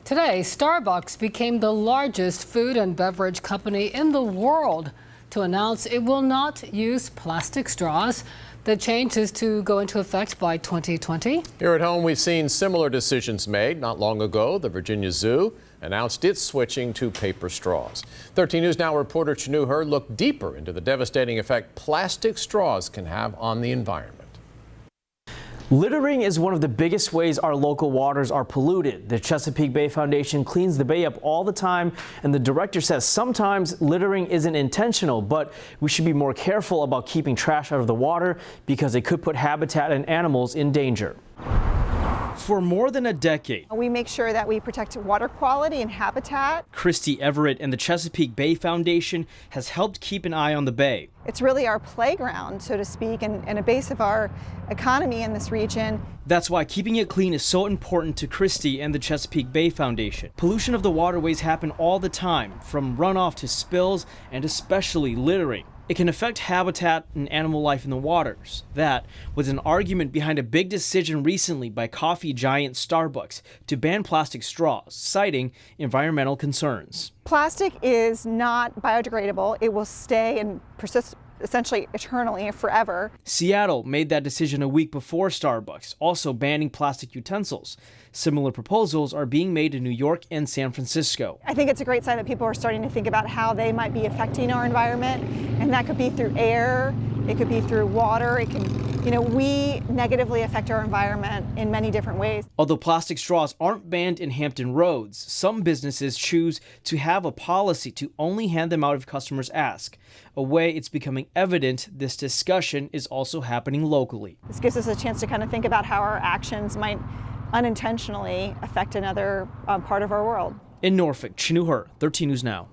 Today, Starbucks became the largest food and beverage company in the world to announce it will not use plastic straws. The change is to go into effect by 2020. Here at home, we've seen similar decisions made. Not long ago, the Virginia Zoo announced it's switching to paper straws. 13 News Now reporter Chanu Her looked deeper into the devastating effect plastic straws can have on the environment. Littering is one of the biggest ways our local waters are polluted. The Chesapeake Bay Foundation cleans the bay up all the time, and the director says sometimes littering isn't intentional, but we should be more careful about keeping trash out of the water because it could put habitat and animals in danger. For more than a decade, we make sure that we protect water quality and habitat. Christy Everett and the Chesapeake Bay Foundation has helped keep an eye on the bay. It's really our playground, so to speak, and a base of our economy in this region. That's why keeping it clean is so important to Christy and the Chesapeake Bay Foundation. Pollution of the waterways happen all the time, from runoff to spills and especially littering. It can affect habitat and animal life in the waters. That was an argument behind a big decision recently by coffee giant Starbucks to ban plastic straws, citing environmental concerns. Plastic is not biodegradable. It will stay and persist essentially eternally, forever. Seattle made that decision a week before Starbucks, also banning plastic utensils. Similar proposals are being made in New York and San Francisco. I think it's a great sign that people are starting to think about how they might be affecting our environment, and that could be through air, it could be through water, it can, we negatively affect our environment in many different ways. Although plastic straws aren't banned in Hampton Roads, some businesses choose to have a policy to only hand them out if customers ask. A way it's becoming evident this discussion is also happening locally. This gives us a chance to kind of think about how our actions might unintentionally affect another part of our world. In Norfolk, Chanu Her, 13 News Now.